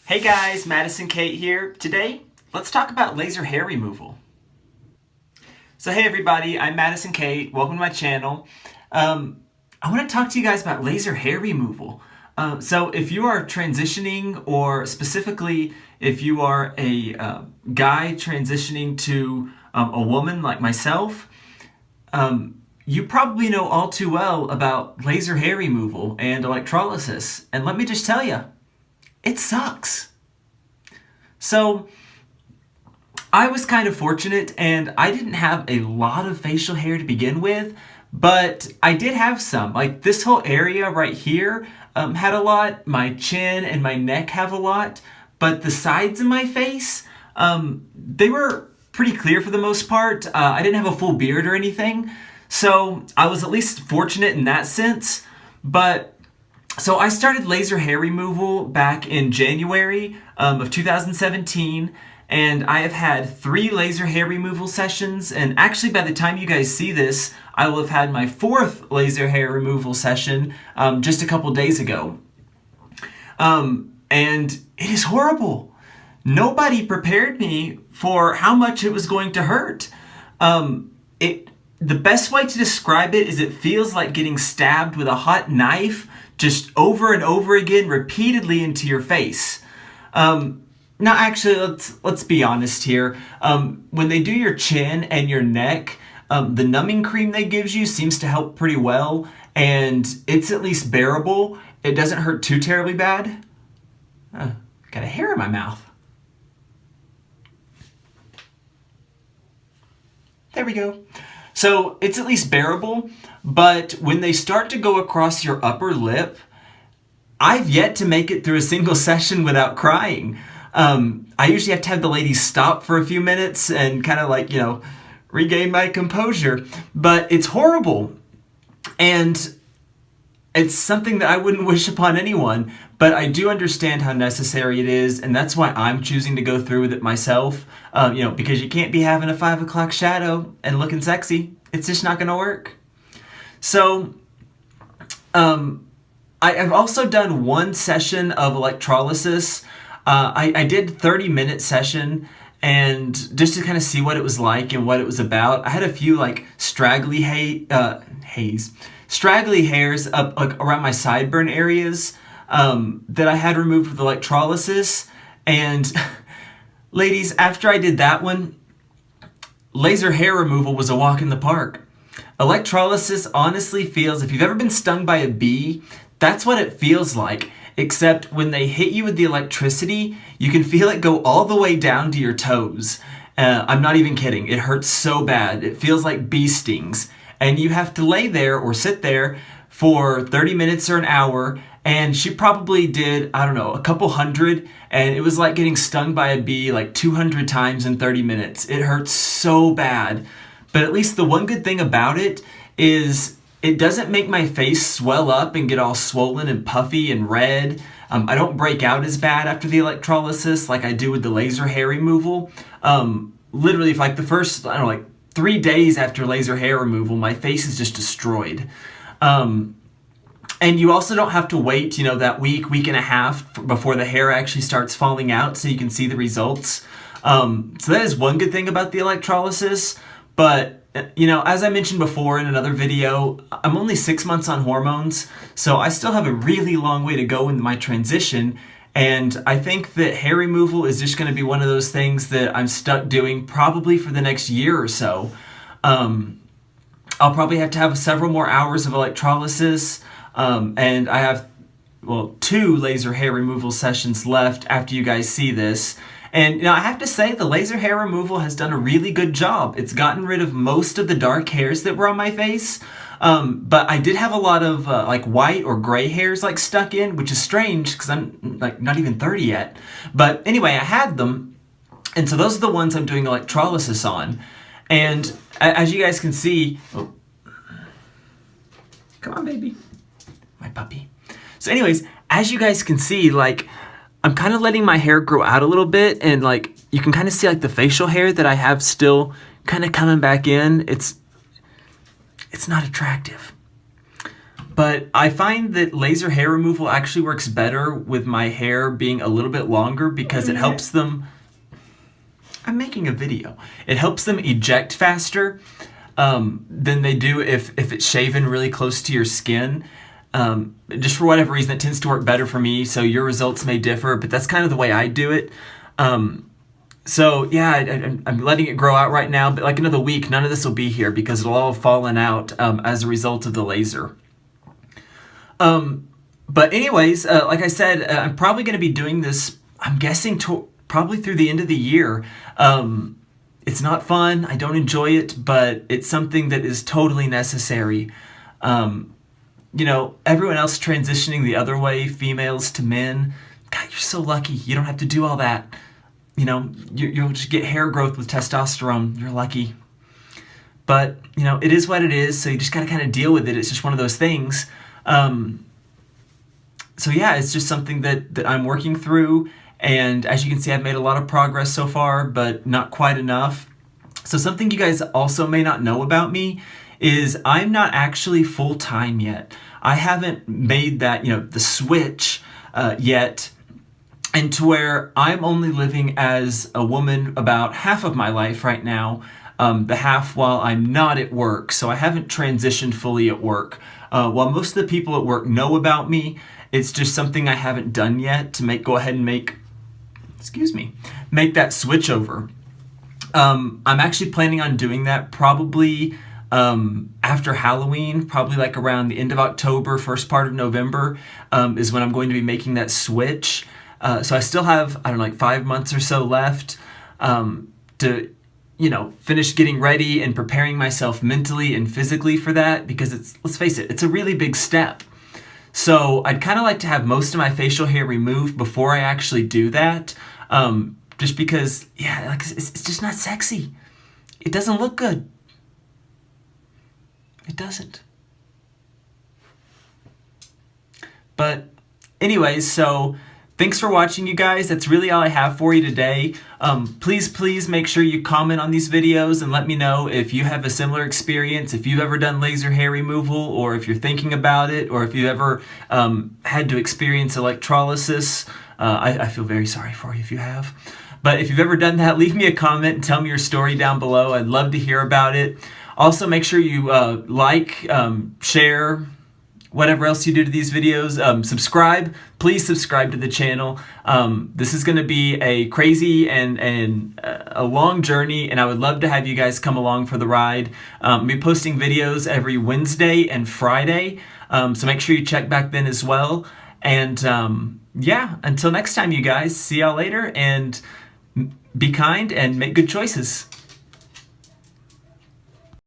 Hey guys, Madison Kate here. Today, let's talk about laser hair removal. So hey everybody, I'm Madison Kate. Welcome to my channel. I want to talk to you guys about laser hair removal. So if you are transitioning, or specifically if you are a guy transitioning to a woman like myself, you probably know all too well about laser hair removal and electrolysis. And let me just tell you, it sucks. So I was kind of fortunate, and I didn't have a lot of facial hair to begin with, but I did have some. Like this whole area right here had a lot. My chin and my neck have a lot, but the sides of my face, they were pretty clear for the most part. I didn't have a full beard or anything, so I was at least fortunate in that sense. But so I started laser hair removal back in January of 2017, and I have had 3 laser hair removal sessions, and actually by the time you guys see this, I will have had my 4th laser hair removal session just a couple days ago. And it is horrible. Nobody prepared me for how much it was going to hurt. The best way to describe it is it feels like getting stabbed with a hot knife just over and over again, repeatedly into your face. Now, actually, let's be honest here. When they do your chin and your neck, the numbing cream they gives you seems to help pretty well, and it's at least bearable. It doesn't hurt too terribly bad. Got a hair in my mouth. There we go. So it's at least bearable, but when they start to go across your upper lip, I've yet to make it through a single session without crying. I usually have to have the ladies stop for a few minutes and kind of regain my composure, but it's horrible. And it's something that I wouldn't wish upon anyone, but I do understand how necessary it is, and that's why I'm choosing to go through with it myself. Because you can't be having a 5 o'clock shadow and looking sexy. It's just not going to work. So, I've also done 1 session of electrolysis. I did a 30-minute session, and just to kind of see what it was like and what it was about. I had a few straggly hairs up around my sideburn areas that I had removed with electrolysis. And ladies, after I did that one, laser hair removal was a walk in the park. Electrolysis honestly feels, if you've ever been stung by a bee, that's what it feels like. Except when they hit you with the electricity, you can feel it go all the way down to your toes. I'm not even kidding. It hurts so bad. It feels like bee stings. And you have to lay there or sit there for 30 minutes or an hour. And she probably did, I don't know, a couple hundred. And it was like getting stung by a bee like 200 times in 30 minutes. It hurts so bad. But at least the one good thing about it is it doesn't make my face swell up and get all swollen and puffy and red. I don't break out as bad after the electrolysis like I do with the laser hair removal. Literally, for the first, 3 days after laser hair removal, my face is just destroyed. And you also don't have to wait, that week and a half before the hair actually starts falling out so you can see the results. So that is one good thing about the electrolysis. But as I mentioned before in another video, I'm only 6 months on hormones, so I still have a really long way to go in my transition, and I think that hair removal is just going to be one of those things that I'm stuck doing probably for the next year or so. I'll probably have to have several more hours of electrolysis, and I have, 2 laser hair removal sessions left after you guys see this. And I have to say, the laser hair removal has done a really good job. It's gotten rid of most of the dark hairs that were on my face. But I did have a lot of white or gray hairs stuck in, which is strange because I'm not even 30 yet. But anyway, I had them. And so those are the ones I'm doing electrolysis on. And as you guys can see, come on, baby, my puppy. So anyways, as you guys can see, I'm kind of letting my hair grow out a little bit, and you can kind of see the facial hair that I have still kind of coming back in. It's not attractive. But I find that laser hair removal actually works better with my hair being a little bit longer because it helps them... I'm making a video. It helps them eject faster than they do if it's shaven really close to your skin. Just for whatever reason, it tends to work better for me, so your results may differ, but that's kind of the way I do it. So yeah, I'm letting it grow out right now, but like another week, none of this will be here because it'll all have fallen out as a result of the laser. But anyways, like I said, I'm probably going to be doing this, I'm guessing, probably through the end of the year. It's not fun, I don't enjoy it, but it's something that is totally necessary. You know, everyone else transitioning the other way, females to men, God, you're so lucky. You don't have to do all that. You know, you'll just get hair growth with testosterone. You're lucky. But, you know, it is what it is, so you just got to kind of deal with it. It's just one of those things. So yeah, it's just something that I'm working through. And as you can see, I've made a lot of progress so far, but not quite enough. So something you guys also may not know about me is I'm not actually full-time yet. I haven't made that, you know, the switch yet, and to where I'm only living as a woman about half of my life right now, the half while I'm not at work. So I haven't transitioned fully at work. While most of the people at work know about me, it's just something I haven't done yet to go ahead and make that switch over. I'm actually planning on doing that probably after Halloween, probably like around the end of October, first part of November, is when I'm going to be making that switch. So I still have, I don't know, like 5 months or so left to, you know, finish getting ready and preparing myself mentally and physically for that, because it's, let's face it, it's a really big step. So I'd kind of like to have most of my facial hair removed before I actually do that. Just because, yeah, like it's just not sexy. It doesn't look good. It doesn't. But anyways, so thanks for watching, you guys. That's really all I have for you today. Please make sure you comment on these videos and let me know if you have a similar experience, if you've ever done laser hair removal, or if you're thinking about it, or if you've ever had to experience electrolysis. I feel very sorry for you if you have. But if you've ever done that, leave me a comment and tell me your story down below. I'd love to hear about it. Also, make sure you like, share, whatever else you do to these videos. Subscribe. Please subscribe to the channel. This is going to be a crazy and a long journey, and I would love to have you guys come along for the ride. I'll be posting videos every Wednesday and Friday, so make sure you check back then as well. And yeah, until next time, you guys, see y'all later, and be kind and make good choices.